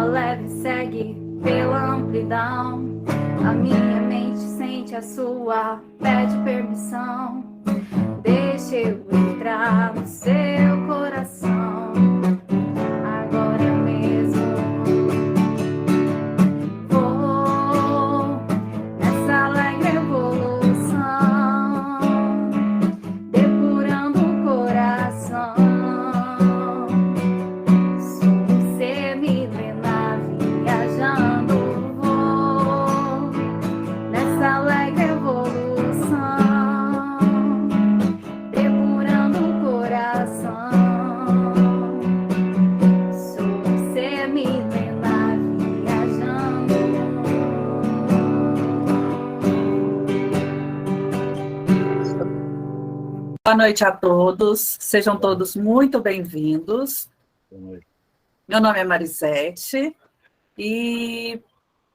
leve segue pela amplidão. A minha mente sente a sua, pede permissão. Deixa eu entrar no seu coração. Agora mesmo vou nessa alegre evolução, depurando o coração. Sou um ser milenar viajando, vou nessa alegre evolução, depurando o coração. Sou um ser milenar viajando. Boa noite a todos, sejam todos muito bem-vindos. Meu nome é Marisete e,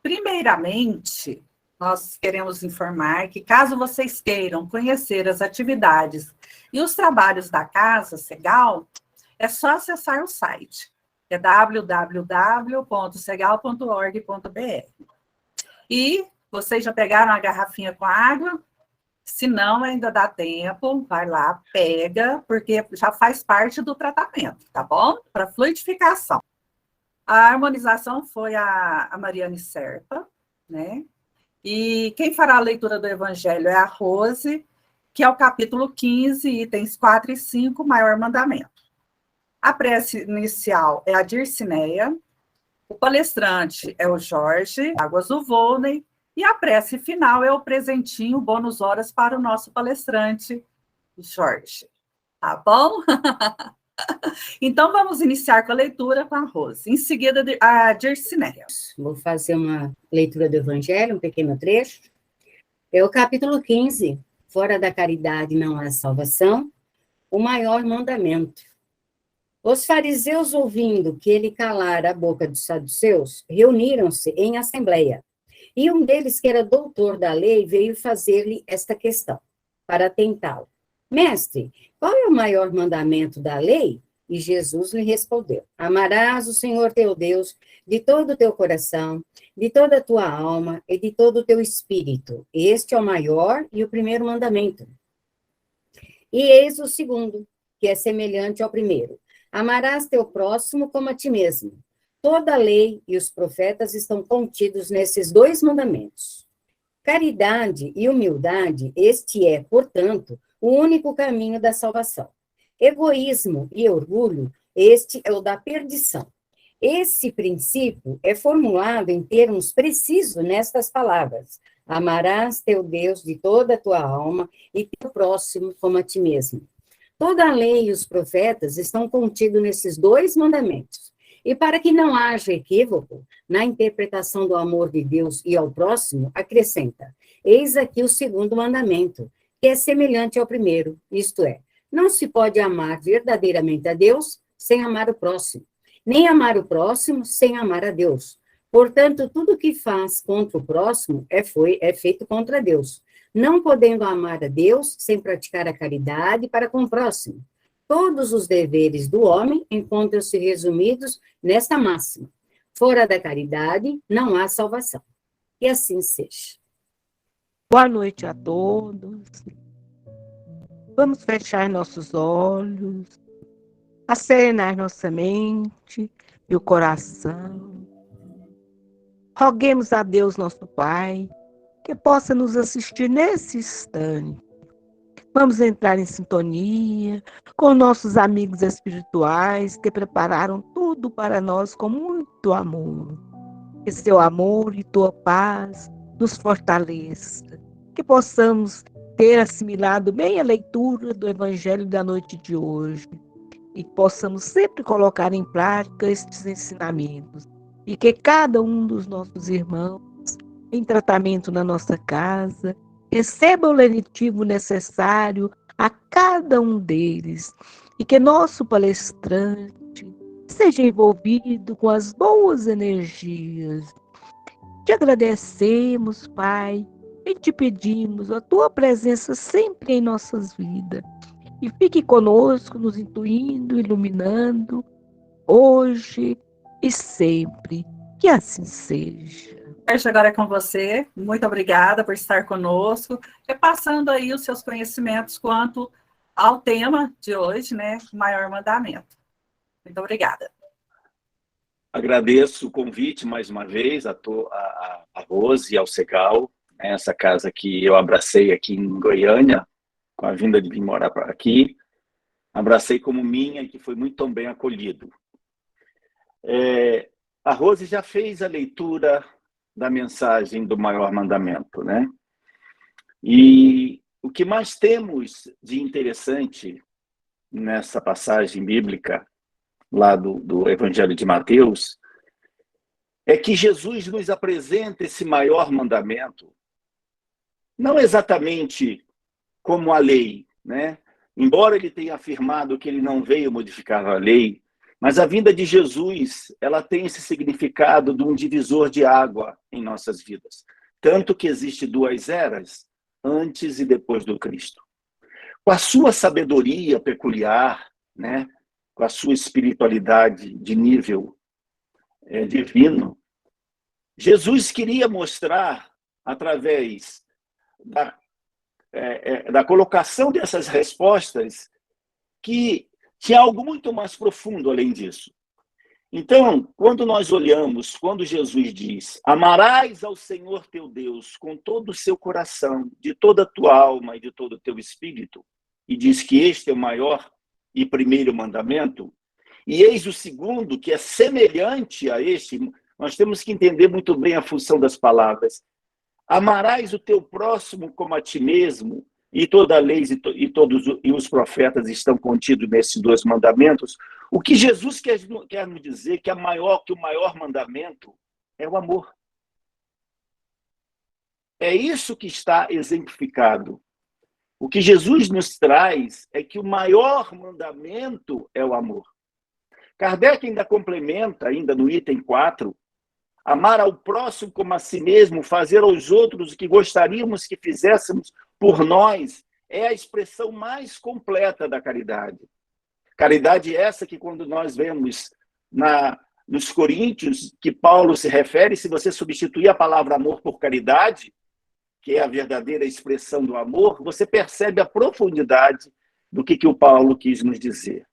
primeiramente, nós queremos informar que, caso vocês queiram conhecer as atividades e os trabalhos da Casa Segal, é só acessar o site, que é www.segal.org.br. E vocês já pegaram a garrafinha com água? Se não, ainda dá tempo, vai lá, pega, porque já faz parte do tratamento, tá bom? Para fluidificação. A harmonização foi a Mariane Serpa, né? E quem fará a leitura do Evangelho é a Rose, que é o capítulo 15, itens 4 e 5, maior mandamento. A prece inicial é a Dircineia, o palestrante é o Jorge, Águas do Volney, e a prece final é o presentinho, bônus horas para o nosso palestrante, Jorge. Tá bom? Então, vamos iniciar com a leitura com a Rose. Em seguida, a Dircineia. Vou fazer uma leitura do Evangelho, um pequeno trecho. É o capítulo 15, fora da caridade não há salvação, o maior mandamento. Os fariseus, ouvindo que ele calara a boca dos saduceus, reuniram-se em assembleia. E um deles, que era doutor da lei, veio fazer-lhe esta questão, para tentá-lo. Mestre, qual é o maior mandamento da lei? E Jesus lhe respondeu: amarás o Senhor teu Deus de todo o teu coração, de toda a tua alma e de todo o teu espírito. Este é o maior e o primeiro mandamento. E eis o segundo, que é semelhante ao primeiro. Amarás teu próximo como a ti mesmo. Toda a lei e os profetas estão contidos nesses dois mandamentos. Caridade e humildade, este é, portanto, o único caminho da salvação. Egoísmo e orgulho, este é o da perdição. Esse princípio é formulado em termos precisos nestas palavras: amarás teu Deus de toda a tua alma e teu próximo como a ti mesmo. Toda a lei e os profetas estão contidos nesses dois mandamentos. E para que não haja equívoco na interpretação do amor de Deus e ao próximo, acrescenta: eis aqui o segundo mandamento, que é semelhante ao primeiro, isto é, não se pode amar verdadeiramente a Deus sem amar o próximo, nem amar o próximo sem amar a Deus. Portanto, tudo que faz contra o próximo é feito contra Deus, não podendo amar a Deus sem praticar a caridade para com o próximo. Todos os deveres do homem encontram-se resumidos nesta máxima: fora da caridade não há salvação. E assim seja. Boa noite a todos. Vamos fechar nossos olhos, acerenar nossa mente e o coração. Roguemos a Deus, nosso Pai, que possa nos assistir nesse instante. Vamos entrar em sintonia com nossos amigos espirituais que prepararam tudo para nós com muito amor. Que seu amor e tua paz nos fortaleça. Que possamos ter assimilado bem a leitura do Evangelho da noite de hoje. E que possamos sempre colocar em prática estes ensinamentos. E que cada um dos nossos irmãos em tratamento na nossa casa receba o lenitivo necessário a cada um deles e que nosso palestrante seja envolvido com as boas energias. Te agradecemos, Pai, e te pedimos a tua presença sempre em nossas vidas. E fique conosco, nos intuindo, iluminando, hoje e sempre. Que assim seja. Sérgio, agora é com você. Muito obrigada por estar conosco, repassando aí os seus conhecimentos quanto ao tema de hoje, né? O maior mandamento. Muito obrigada. Agradeço o convite mais uma vez a Rose e ao Segal, né, essa casa que eu abracei aqui em Goiânia, com a vinda de vir morar aqui. Abracei como minha e que foi muito bem acolhido. A Rose já fez a leitura da mensagem do maior mandamento, né? E o que mais temos de interessante nessa passagem bíblica, lá do Evangelho de Mateus, é que Jesus nos apresenta esse maior mandamento, não exatamente como a lei, né? Embora ele tenha afirmado que ele não veio modificar a lei, mas a vinda de Jesus, ela tem esse significado de um divisor de água em nossas vidas. Tanto que existe duas eras, antes e depois do Cristo. Com a sua sabedoria peculiar, né? Com a sua espiritualidade de nível divino, Jesus queria mostrar, através da colocação dessas respostas, que tinha algo muito mais profundo além disso. Então, quando nós olhamos, quando Jesus diz: amarás ao Senhor teu Deus com todo o seu coração, de toda a tua alma e de todo o teu espírito, e diz que este é o maior e primeiro mandamento, e eis o segundo, que é semelhante a este, nós temos que entender muito bem a função das palavras. Amarás o teu próximo como a ti mesmo, e toda a lei e os profetas estão contidos nesses dois mandamentos. O que Jesus quer nos dizer que o maior mandamento é o amor. É isso que está exemplificado. O que Jesus nos traz é que o maior mandamento é o amor. Kardec ainda complementa, ainda no item 4, amar ao próximo como a si mesmo, fazer aos outros o que gostaríamos que fizéssemos por nós, é a expressão mais completa da caridade. Caridade essa que, quando nós vemos nos Coríntios, que Paulo se refere, se você substituir a palavra amor por caridade, que é a verdadeira expressão do amor, você percebe a profundidade do que o Paulo quis nos dizer.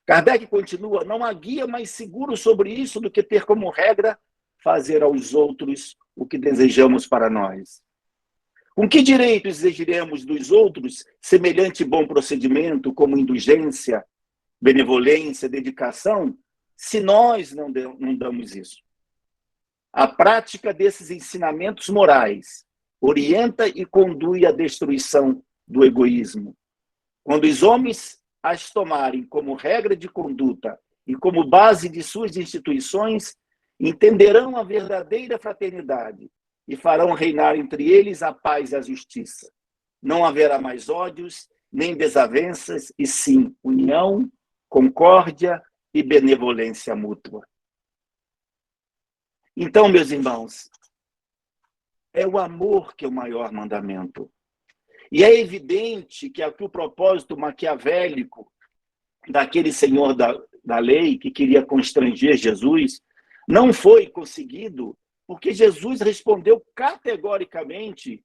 Kardec continua: não há guia mais seguro sobre isso do que ter como regra fazer aos outros o que desejamos para nós. Com que direito exigiremos dos outros semelhante bom procedimento, como indulgência, benevolência, dedicação, se nós não damos isso? A prática desses ensinamentos morais orienta e conduz à destruição do egoísmo. Quando os homens as tomarem como regra de conduta e como base de suas instituições, entenderão a verdadeira fraternidade e farão reinar entre eles a paz e a justiça. Não haverá mais ódios, nem desavenças, e sim união, concórdia e benevolência mútua. Então, meus irmãos, é o amor que é o maior mandamento. E é evidente que aqui o propósito maquiavélico daquele senhor da lei que queria constranger Jesus não foi conseguido, porque Jesus respondeu categoricamente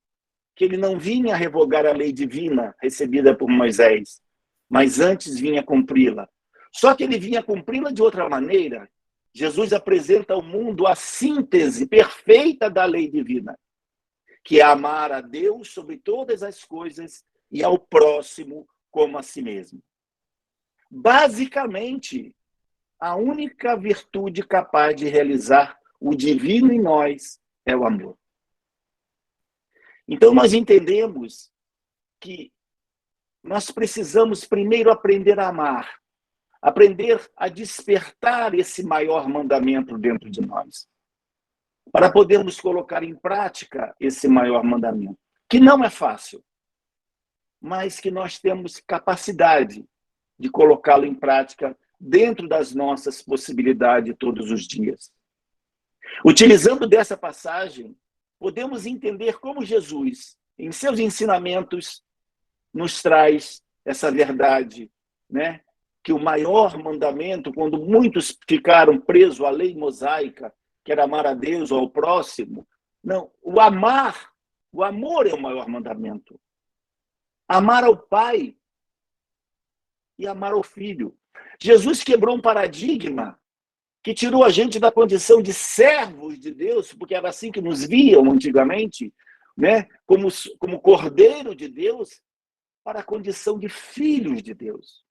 que ele não vinha revogar a lei divina recebida por Moisés, mas antes vinha cumpri-la. Só que ele vinha cumpri-la de outra maneira. Jesus apresenta ao mundo a síntese perfeita da lei divina, que é amar a Deus sobre todas as coisas e ao próximo como a si mesmo. Basicamente, a única virtude capaz de realizar o divino em nós é o amor. Então, nós entendemos que nós precisamos primeiro aprender a amar, aprender a despertar esse maior mandamento dentro de nós, para podermos colocar em prática esse maior mandamento, que não é fácil, mas que nós temos capacidade de colocá-lo em prática dentro das nossas possibilidades todos os dias. Utilizando dessa passagem, podemos entender como Jesus, em seus ensinamentos, nos traz essa verdade, né? Que o maior mandamento, quando muitos ficaram presos à lei mosaica, que era amar a Deus ou ao próximo. Não, o amor é o maior mandamento. Amar ao Pai e amar ao Filho. Jesus quebrou um paradigma que tirou a gente da condição de servos de Deus, porque era assim que nos viam antigamente, né? Como cordeiro de Deus, para a condição de filhos de Deus.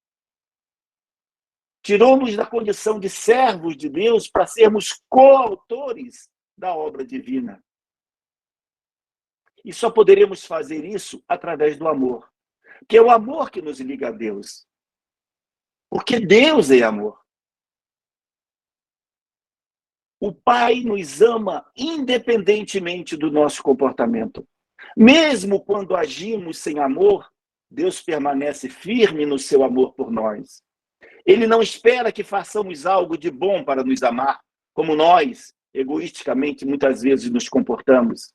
Tirou-nos da condição de servos de Deus para sermos coautores da obra divina. E só poderemos fazer isso através do amor, que é o amor que nos liga a Deus. Porque Deus é amor. O Pai nos ama independentemente do nosso comportamento. Mesmo quando agimos sem amor, Deus permanece firme no seu amor por nós. Ele não espera que façamos algo de bom para nos amar, como nós, egoisticamente, muitas vezes nos comportamos.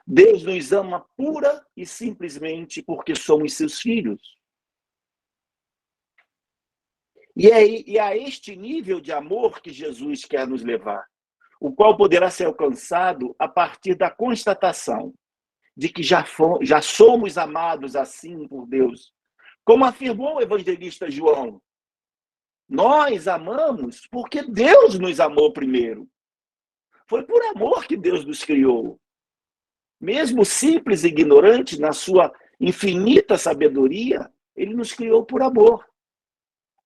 Deus nos ama pura e simplesmente porque somos seus filhos. E é a este nível de amor que Jesus quer nos levar, o qual poderá ser alcançado a partir da constatação de que já somos amados assim por Deus. Como afirmou o evangelista João, nós amamos porque Deus nos amou primeiro. Foi por amor que Deus nos criou. Mesmo simples e ignorante, na sua infinita sabedoria, ele nos criou por amor.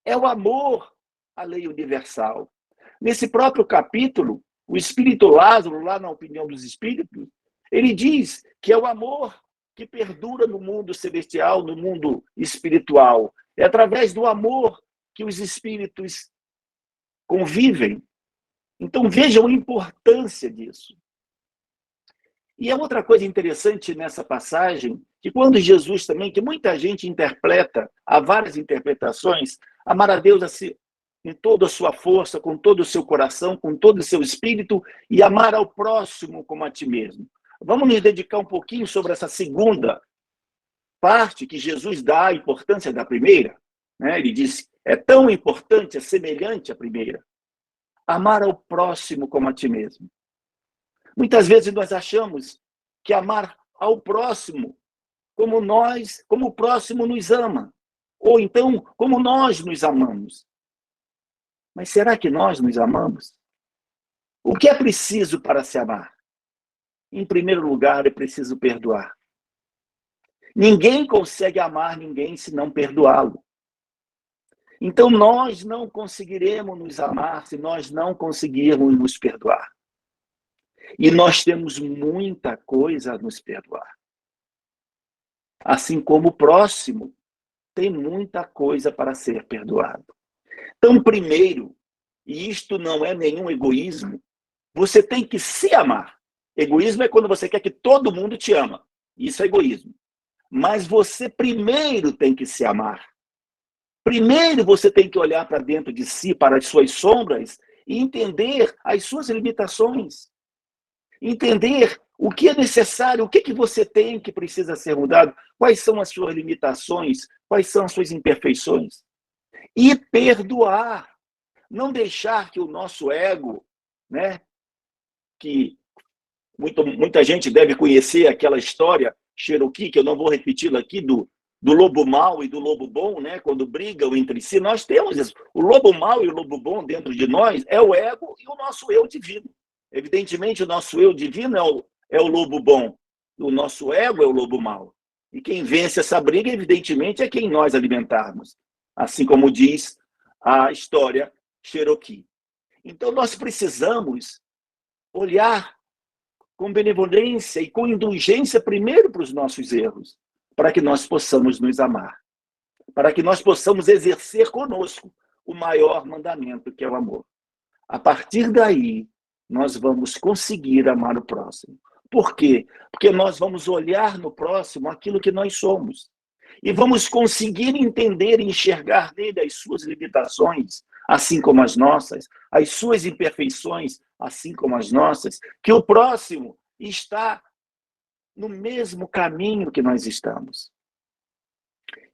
É o amor a lei universal. Nesse próprio capítulo, o Espírito Lázaro, lá na Opinião dos Espíritos, ele diz que é o amor que perdura no mundo celestial, no mundo espiritual. É através do amor que os espíritos convivem. Então vejam a importância disso. E é outra coisa interessante nessa passagem, que quando Jesus também, que muita gente interpreta, há várias interpretações, amar a Deus assim, com toda a sua força, com todo o seu coração, com todo o seu espírito, e amar ao próximo como a ti mesmo. Vamos nos dedicar um pouquinho sobre essa segunda parte que Jesus dá a importância da primeira. Né? Ele diz, é tão importante, é semelhante à primeira. Amar ao próximo como a ti mesmo. Muitas vezes nós achamos que amar ao próximo como o próximo nos ama. Ou então, como nós nos amamos. Mas será que nós nos amamos? O que é preciso para se amar? Em primeiro lugar, é preciso perdoar. Ninguém consegue amar ninguém se não perdoá-lo. Então, nós não conseguiremos nos amar se nós não conseguirmos nos perdoar. E nós temos muita coisa a nos perdoar. Assim como o próximo tem muita coisa para ser perdoado. Então, primeiro, e isto não é nenhum egoísmo, você tem que se amar. Egoísmo é quando você quer que todo mundo te ama. Isso é egoísmo. Mas você primeiro tem que se amar. Primeiro você tem que olhar para dentro de si, para as suas sombras, e entender as suas limitações. Entender o que é necessário, o que você tem que precisa ser mudado, quais são as suas limitações, quais são as suas imperfeições. E perdoar. Não deixar que o nosso ego, né, que muita gente deve conhecer aquela história Cherokee, que eu não vou repeti-la aqui, do lobo mau e do lobo bom, né, quando brigam entre si. Nós temos isso. O lobo mau e o lobo bom dentro de nós é o ego e o nosso eu divino. Evidentemente, o nosso eu divino é o lobo bom. O nosso ego é o lobo mau. E quem vence essa briga, evidentemente, é quem nós alimentarmos. Assim como diz a história Cherokee. Então, nós precisamos olhar com benevolência e com indulgência primeiro para os nossos erros, para que nós possamos nos amar, para que nós possamos exercer conosco o maior mandamento, que é o amor. A partir daí, nós vamos conseguir amar o próximo. Por quê? Porque nós vamos olhar no próximo aquilo que nós somos. E vamos conseguir entender e enxergar nele as suas limitações, assim como as nossas, as suas imperfeições, assim como as nossas, que o próximo está no mesmo caminho que nós estamos.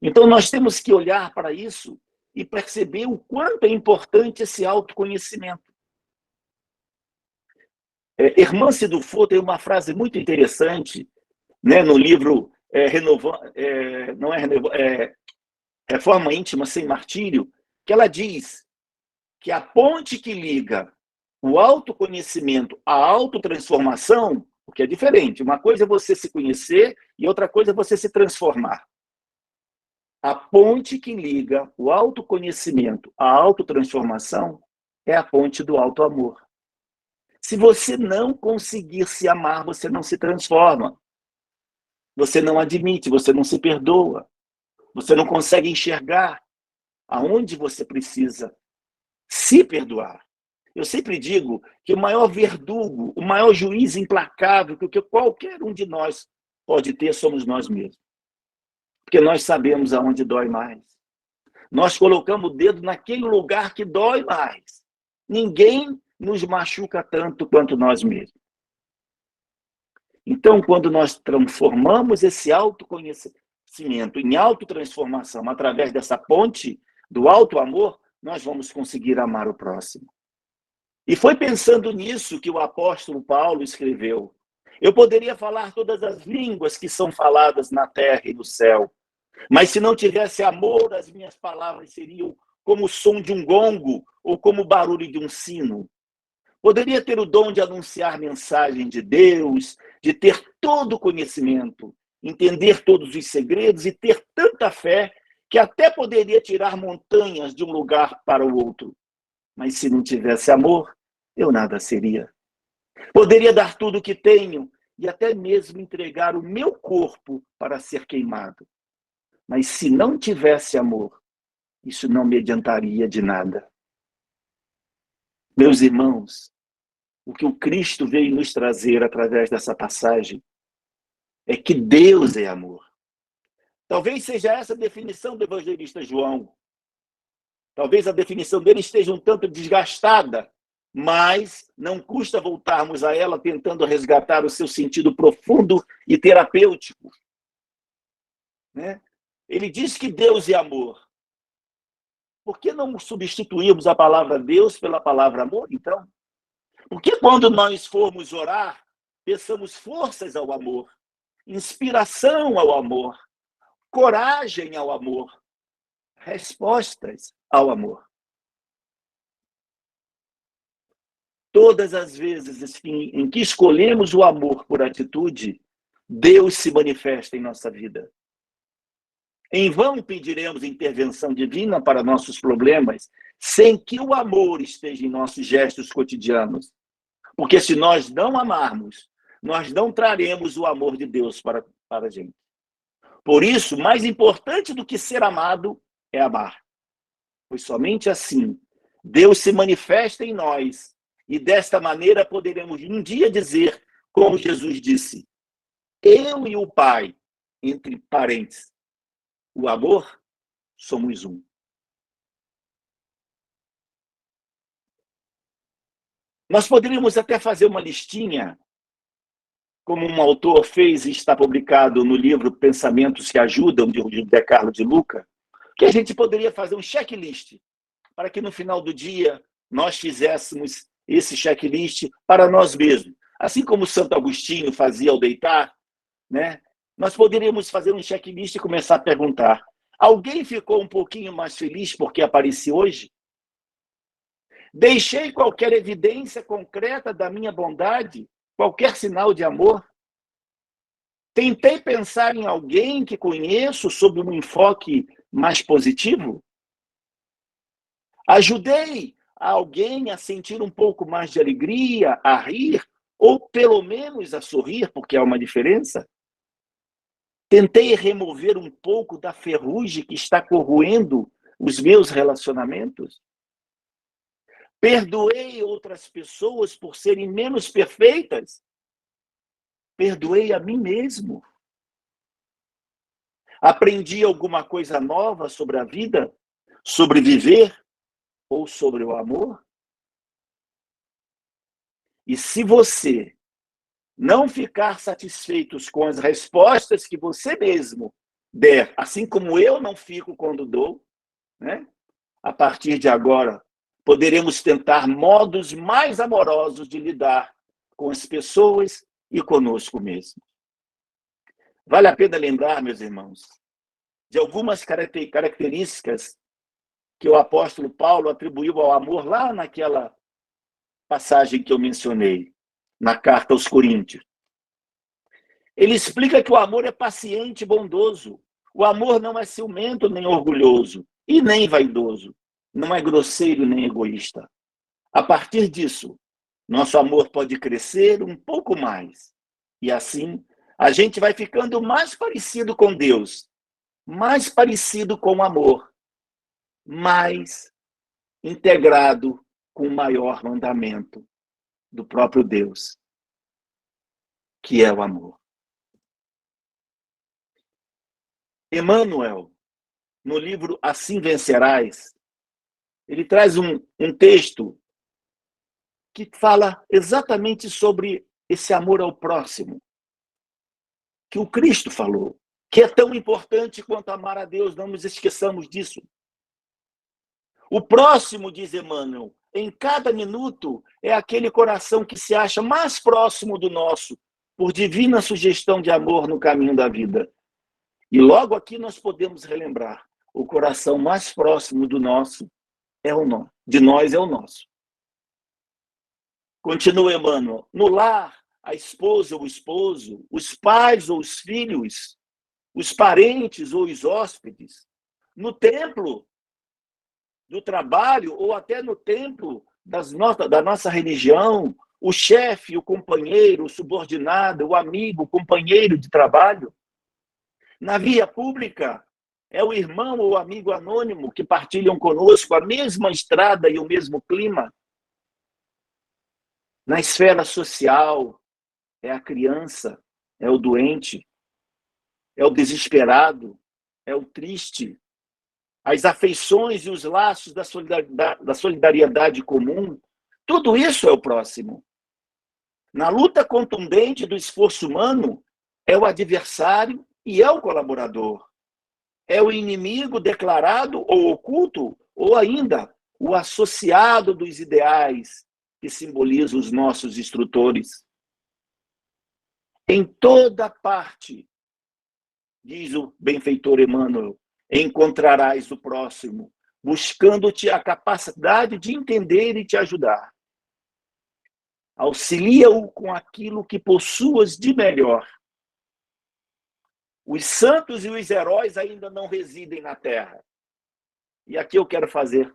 Então, nós temos que olhar para isso e perceber o quanto é importante esse autoconhecimento. Hermance Dufour tem uma frase muito interessante, né, no livro Reforma Íntima Sem Martírio, que ela diz que a ponte que liga o autoconhecimento à autotransformação, porque é diferente, uma coisa é você se conhecer e outra coisa é você se transformar. A ponte que liga o autoconhecimento à autotransformação é a ponte do autoamor. Se você não conseguir se amar, você não se transforma. Você não admite, você não se perdoa. Você não consegue enxergar aonde você precisa se perdoar. Eu sempre digo que o maior verdugo, o maior juiz implacável que qualquer um de nós pode ter somos nós mesmos. Porque nós sabemos aonde dói mais. Nós colocamos o dedo naquele lugar que dói mais. Ninguém nos machuca tanto quanto nós mesmos. Então, quando nós transformamos esse autoconhecimento em autotransformação através dessa ponte do autoamor, nós vamos conseguir amar o próximo. E foi pensando nisso que o apóstolo Paulo escreveu: eu poderia falar todas as línguas que são faladas na terra e no céu, mas se não tivesse amor, as minhas palavras seriam como o som de um gongo ou como o barulho de um sino. Poderia ter o dom de anunciar mensagem de Deus, de ter todo o conhecimento, entender todos os segredos e ter tanta fé que até poderia tirar montanhas de um lugar para o outro. Mas se não tivesse amor, eu nada seria. Poderia dar tudo o que tenho e até mesmo entregar o meu corpo para ser queimado. Mas se não tivesse amor, isso não me adiantaria de nada. Meus irmãos, o que o Cristo veio nos trazer através dessa passagem é que Deus é amor. Talvez seja essa a definição do evangelista João. Talvez a definição dele esteja um tanto desgastada, mas não custa voltarmos a ela tentando resgatar o seu sentido profundo e terapêutico. Né? Ele diz que Deus é amor. Por que não substituirmos a palavra Deus pela palavra amor, então? Porque quando nós formos orar, peçamos forças ao amor, inspiração ao amor, coragem ao amor, respostas ao amor. Todas as vezes em que escolhemos o amor por atitude, Deus se manifesta em nossa vida. Em vão pediremos intervenção divina para nossos problemas, sem que o amor esteja em nossos gestos cotidianos. Porque se nós não amarmos, nós não traremos o amor de Deus para a gente. Por isso, mais importante do que ser amado é amar. Pois somente assim, Deus se manifesta em nós e desta maneira poderemos um dia dizer, como Jesus disse, eu e o Pai, entre parênteses, o amor, somos um. Nós poderíamos até fazer uma listinha, como um autor fez e está publicado no livro Pensamentos que Ajudam, de José Carlos de Luca, que a gente poderia fazer um checklist, para que no final do dia nós fizéssemos esse checklist para nós mesmos. Assim como Santo Agostinho fazia ao deitar, né? Nós poderíamos fazer um checklist e começar a perguntar: alguém ficou um pouquinho mais feliz porque apareci hoje? Deixei qualquer evidência concreta da minha bondade, qualquer sinal de amor? Tentei pensar em alguém que conheço sob um enfoque mais positivo? Ajudei alguém a sentir um pouco mais de alegria, a rir, ou pelo menos a sorrir, porque há uma diferença? Tentei remover um pouco da ferrugem que está corroendo os meus relacionamentos? Perdoei outras pessoas por serem menos perfeitas? Perdoei a mim mesmo? Aprendi alguma coisa nova sobre a vida? Sobre viver? Ou sobre o amor? E se você não ficar satisfeitos com as respostas que você mesmo der, assim como eu não fico quando dou, né? A partir de agora, poderemos tentar modos mais amorosos de lidar com as pessoas e conosco mesmo. Vale a pena lembrar, meus irmãos, de algumas características que o apóstolo Paulo atribuiu ao amor lá naquela passagem que eu mencionei, na carta aos Coríntios. Ele explica que o amor é paciente e bondoso. O amor não é ciumento nem orgulhoso e nem vaidoso. Não é grosseiro nem egoísta. A partir disso, nosso amor pode crescer um pouco mais. E assim, a gente vai ficando mais parecido com Deus, mais parecido com o amor, mais integrado com o maior mandamento do próprio Deus, que é o amor. Emmanuel, no livro Assim Vencerás, ele traz um texto que fala exatamente sobre esse amor ao próximo, que o Cristo falou, que é tão importante quanto amar a Deus, não nos esqueçamos disso. O próximo, diz Emmanuel, em cada minuto é aquele coração que se acha mais próximo do nosso, por divina sugestão de amor no caminho da vida. E logo aqui nós podemos relembrar, o coração mais próximo do nosso é o nosso, de nós é o nosso. Continua Emmanuel, no lar, a esposa ou o esposo, os pais ou os filhos, os parentes ou os hóspedes, no templo do trabalho ou até no templo da nossa religião, o chefe, o companheiro, o subordinado, o amigo, o companheiro de trabalho. Na via pública, é o irmão ou amigo anônimo que partilham conosco a mesma estrada e o mesmo clima. Na esfera social, é a criança, é o doente, é o desesperado, é o triste. As afeições e os laços da solidariedade comum, tudo isso é o próximo. Na luta contundente do esforço humano, é o adversário e é o colaborador. É o inimigo declarado ou oculto, ou ainda o associado dos ideais que simbolizam os nossos instrutores. Em toda parte, diz o benfeitor Emmanuel, encontrarás o próximo, buscando-te a capacidade de entender e te ajudar. Auxilia-o com aquilo que possuas de melhor. Os santos e os heróis ainda não residem na terra. E aqui eu quero fazer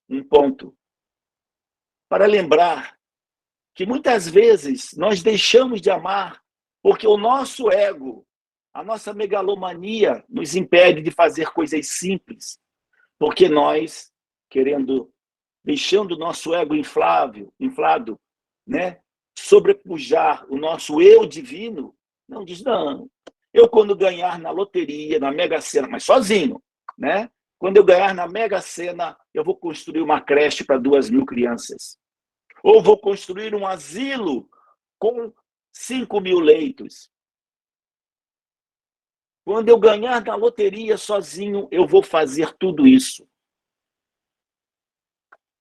um ponto para lembrar que muitas vezes nós deixamos de amar porque o nosso ego, a nossa megalomania nos impede de fazer coisas simples, porque nós, deixando o nosso ego inflado, né, sobrepujar o nosso eu divino, não diz, não, eu quando ganhar na loteria, na Mega Sena, mas sozinho, né? Quando eu ganhar na Mega Sena, eu vou construir uma creche para 2.000 crianças. Ou vou construir um asilo com 5.000 leitos. Quando eu ganhar na loteria sozinho, eu vou fazer tudo isso.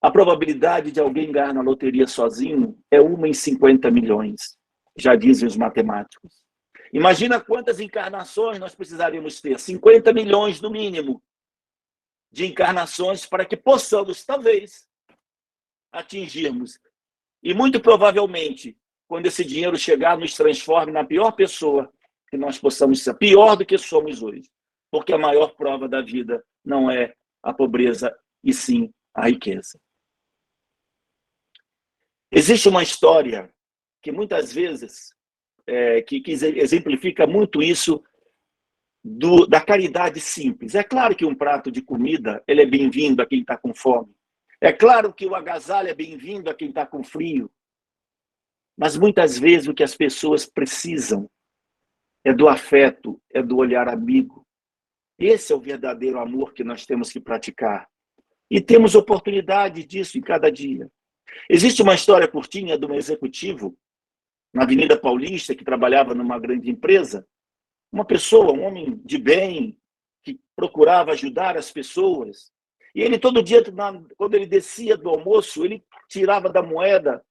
A probabilidade de alguém ganhar na loteria sozinho é 1 em 50 milhões, já dizem os matemáticos. Imagina quantas encarnações nós precisaríamos ter, 50 milhões no mínimo, de encarnações para que possamos, talvez, atingirmos. E muito provavelmente, quando esse dinheiro chegar, nos transforme na pior pessoa que nós possamos ser, pior do que somos hoje. Porque a maior prova da vida não é a pobreza, e sim a riqueza. Existe uma história que muitas vezes que exemplifica muito isso da caridade simples. É claro que um prato de comida ele é bem-vindo a quem está com fome. É claro que o agasalho é bem-vindo a quem está com frio. Mas muitas vezes o que as pessoas precisam é do afeto, é do olhar amigo. Esse é o verdadeiro amor que nós temos que praticar. E temos oportunidade disso em cada dia. Existe uma história curtinha de um executivo na Avenida Paulista, que trabalhava numa grande empresa, uma pessoa, um homem de bem, que procurava ajudar as pessoas. E ele todo dia, quando ele descia do almoço, ele tirava da moeda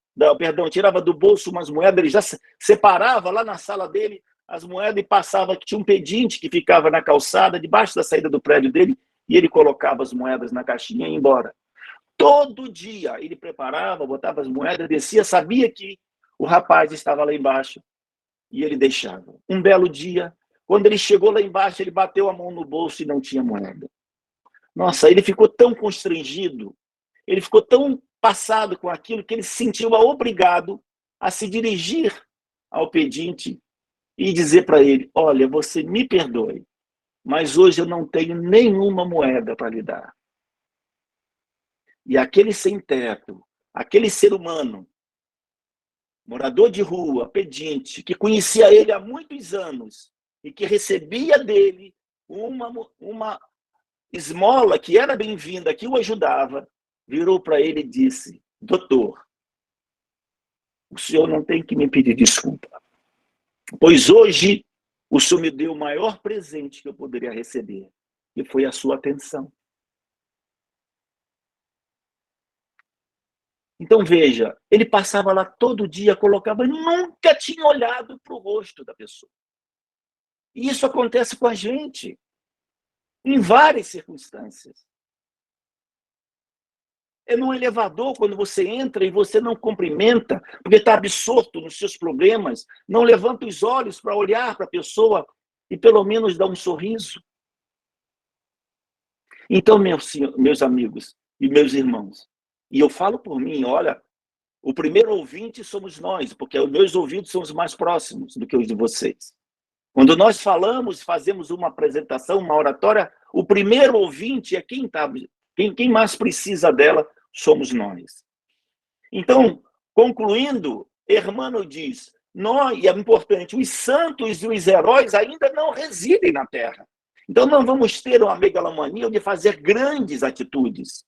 tirava do bolso umas moedas, ele já separava lá na sala dele as moedas e passava, que tinha um pedinte que ficava na calçada, debaixo da saída do prédio dele, e ele colocava as moedas na caixinha e ia embora. Todo dia ele preparava, botava as moedas, descia, sabia que o rapaz estava lá embaixo e ele deixava. Um belo dia, quando ele chegou lá embaixo, ele bateu a mão no bolso e não tinha moeda. Nossa, ele ficou tão constrangido, ele ficou tão passado com aquilo que ele se sentiu obrigado a se dirigir ao pedinte e dizer para ele: olha, você me perdoe, mas hoje eu não tenho nenhuma moeda para lhe dar. E aquele sem-teto, aquele ser humano, morador de rua, pedinte, que conhecia ele há muitos anos e que recebia dele uma esmola que era bem-vinda, que o ajudava, virou para ele e disse: doutor, o senhor não tem que me pedir desculpa, pois hoje o senhor me deu o maior presente que eu poderia receber, que foi a sua atenção. Então veja, ele passava lá todo dia, colocava, nunca tinha olhado para o rosto da pessoa. E isso acontece com a gente, em várias circunstâncias. É no elevador, quando você entra e você não cumprimenta, porque está absorto nos seus problemas, não levanta os olhos para olhar para a pessoa e pelo menos dar um sorriso. Então, meus amigos e meus irmãos, e eu falo por mim, olha, o primeiro ouvinte somos nós, porque os meus ouvidos são os mais próximos do que os de vocês. Quando nós falamos, fazemos uma apresentação, uma oratória, o primeiro ouvinte é quem mais precisa dela somos nós. Então, concluindo, Hermano diz, e é importante, os santos e os heróis ainda não residem na Terra. Então não vamos ter uma megalomania de fazer grandes atitudes.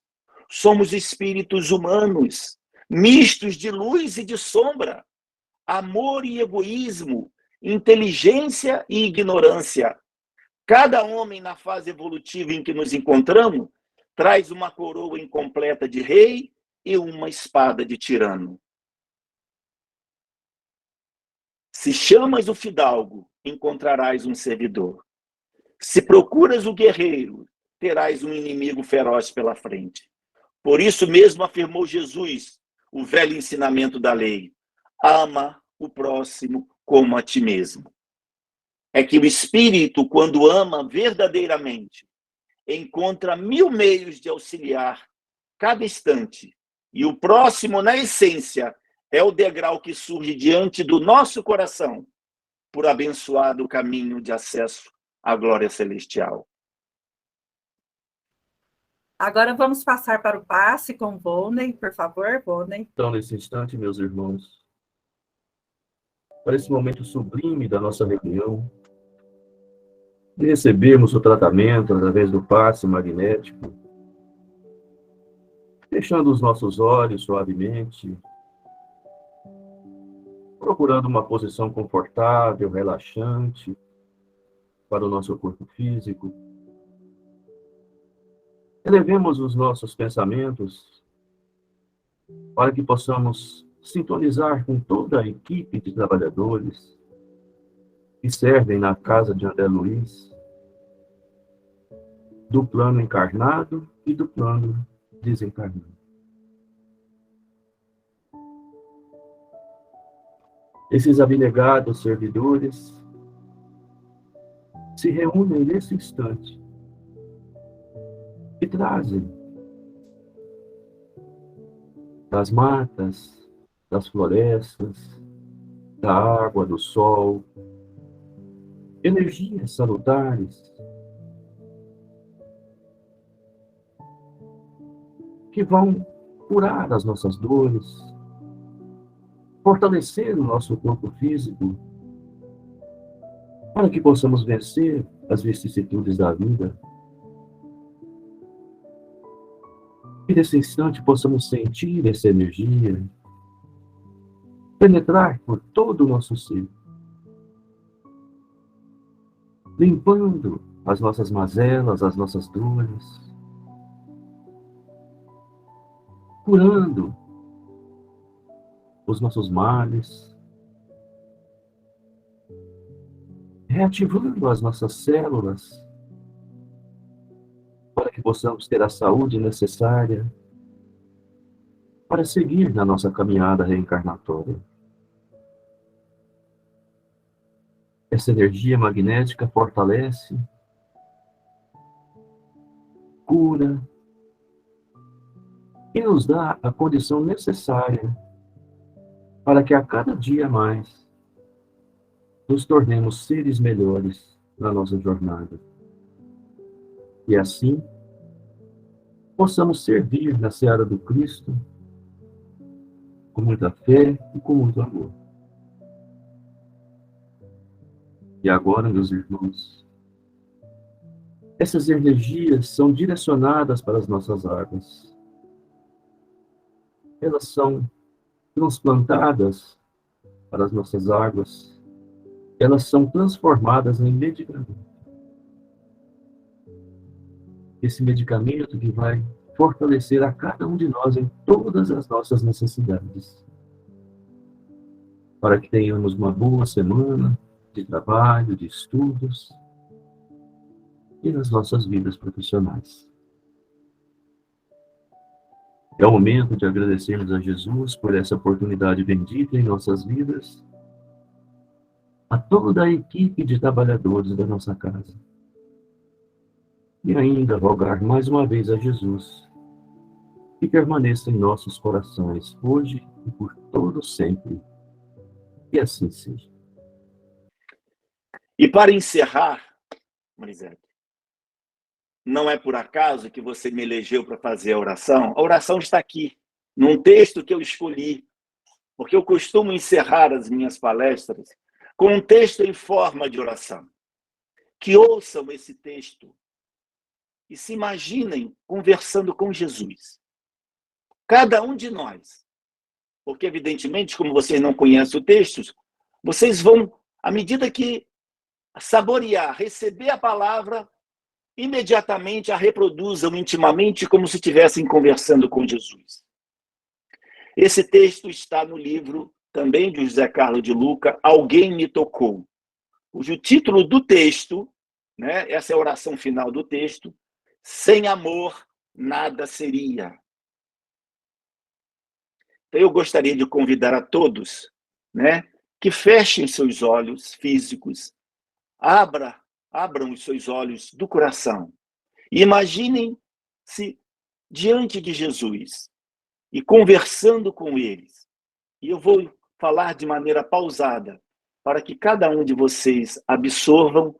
Somos espíritos humanos, mistos de luz e de sombra, amor e egoísmo, inteligência e ignorância. Cada homem na fase evolutiva em que nos encontramos traz uma coroa incompleta de rei e uma espada de tirano. Se chamas o fidalgo, encontrarás um servidor. Se procuras o guerreiro, terás um inimigo feroz pela frente. Por isso mesmo afirmou Jesus, o velho ensinamento da lei: ama o próximo como a ti mesmo. É que o espírito, quando ama verdadeiramente, encontra 1000 meios de auxiliar cada instante. E o próximo, na essência, é o degrau que surge diante do nosso coração, por abençoado caminho de acesso à glória celestial. Agora vamos passar para o passe com Volney, por favor, Volney. Então, nesse instante, meus irmãos, para esse momento sublime da nossa reunião, de recebermos o tratamento através do passe magnético, fechando os nossos olhos suavemente, procurando uma posição confortável, relaxante para o nosso corpo físico. Elevemos os nossos pensamentos para que possamos sintonizar com toda a equipe de trabalhadores que servem na casa de André Luiz, do plano encarnado e do plano desencarnado. Esses abnegados servidores se reúnem nesse instante e trazem das matas, das florestas, da água, do sol, energias salutares que vão curar as nossas dores, fortalecer o nosso corpo físico, para que possamos vencer as vicissitudes da vida. E nesse instante possamos sentir essa energia penetrar por todo o nosso ser, limpando as nossas mazelas, as nossas dores, curando os nossos males, reativando as nossas células para que possamos ter a saúde necessária para seguir na nossa caminhada reencarnatória. Essa energia magnética fortalece, cura e nos dá a condição necessária para que a cada dia mais nos tornemos seres melhores na nossa jornada. E assim, possamos servir na seara do Cristo com muita fé e com muito amor. E agora, meus irmãos, essas energias são direcionadas para as nossas águas. Elas são transplantadas para as nossas águas. Elas são transformadas em medicamento. Esse medicamento que vai fortalecer a cada um de nós em todas as nossas necessidades. Para que tenhamos uma boa semana de trabalho, de estudos e nas nossas vidas profissionais. É o momento de agradecermos a Jesus por essa oportunidade bendita em nossas vidas, a toda a equipe de trabalhadores da nossa casa. E ainda rogar mais uma vez a Jesus que permaneça em nossos corações, hoje e por todo sempre. E assim seja. E para encerrar, Marisete, não é por acaso que você me elegeu para fazer a oração está aqui, num texto que eu escolhi, porque eu costumo encerrar as minhas palestras com um texto em forma de oração. Que ouçam esse texto e se imaginem conversando com Jesus. Cada um de nós, porque evidentemente, como vocês não conhecem o texto, vocês vão, à medida que saborear, receber a palavra, imediatamente a reproduzam intimamente como se estivessem conversando com Jesus. Esse texto está no livro também de José Carlos de Luca, Alguém me tocou, cujo título do texto, né, essa é a oração final do texto, sem amor nada seria. Então eu gostaria de convidar a todos, né, que fechem seus olhos físicos, abram os seus olhos do coração e imaginem-se diante de Jesus e conversando com eles. E eu vou falar de maneira pausada para que cada um de vocês absorvam,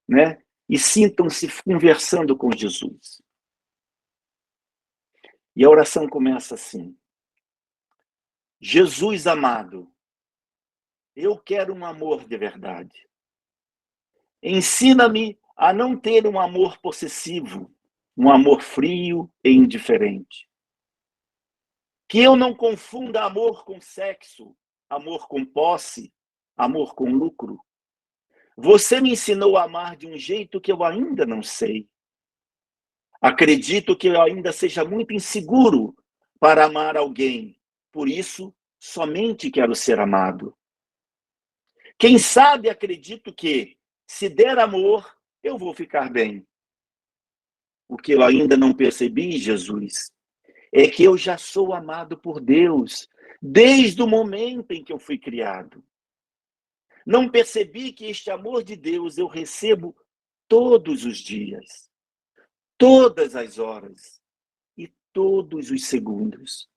né, e sintam-se conversando com Jesus. E a oração começa assim: Jesus amado, eu quero um amor de verdade. Ensina-me a não ter um amor possessivo, um amor frio e indiferente. Que eu não confunda amor com sexo, amor com posse, amor com lucro. Você me ensinou a amar de um jeito que eu ainda não sei. Acredito que eu ainda seja muito inseguro para amar alguém. Por isso, somente quero ser amado. Quem sabe acredito que, se der amor, eu vou ficar bem. O que eu ainda não percebi, Jesus, é que eu já sou amado por Deus desde o momento em que eu fui criado. Não percebi que este amor de Deus eu recebo todos os dias, todas as horas e todos os segundos.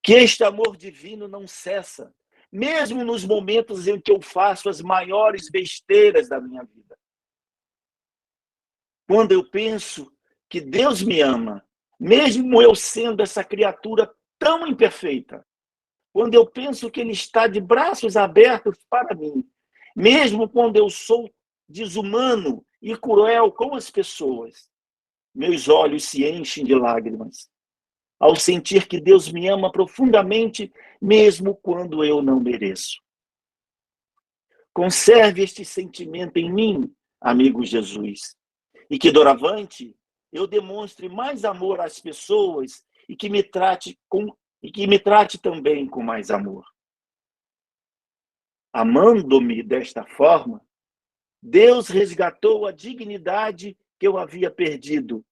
Que este amor divino não cessa, mesmo nos momentos em que eu faço as maiores besteiras da minha vida. Quando eu penso que Deus me ama, mesmo eu sendo essa criatura tão imperfeita, quando eu penso que Ele está de braços abertos para mim, mesmo quando eu sou desumano e cruel com as pessoas, meus olhos se enchem de lágrimas, ao sentir que Deus me ama profundamente, mesmo quando eu não mereço. Conserve este sentimento em mim, amigo Jesus, e que, doravante, eu demonstre mais amor às pessoas e que me trate com e que me trate também com mais amor. Amando-me desta forma, Deus resgatou a dignidade que eu havia perdido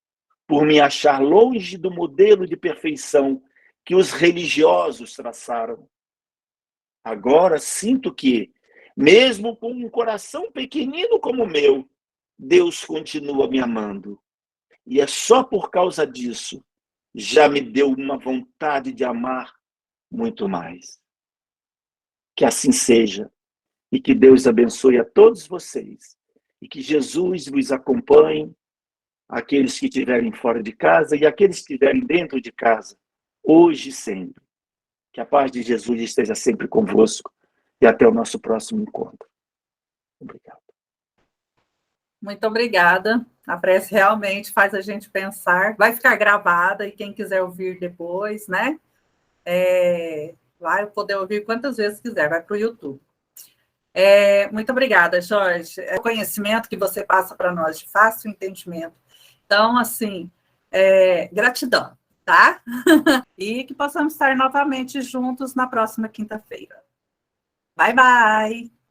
por me achar longe do modelo de perfeição que os religiosos traçaram. Agora sinto que, mesmo com um coração pequenino como o meu, Deus continua me amando. E é só por causa disso, já me deu uma vontade de amar muito mais. Que assim seja, e que Deus abençoe a todos vocês, e que Jesus vos acompanhe, aqueles que estiverem fora de casa e aqueles que estiverem dentro de casa, hoje e sempre. Que a paz de Jesus esteja sempre convosco, e até o nosso próximo encontro. Obrigado. Muito obrigada. A prece realmente faz a gente pensar. Vai ficar gravada e quem quiser ouvir depois, né? Vai poder ouvir quantas vezes quiser, vai para o YouTube. Muito obrigada, Jorge. É o conhecimento que você passa para nós de fácil entendimento. Então, assim, gratidão, tá? E que possamos estar novamente juntos na próxima quinta-feira. Bye, bye!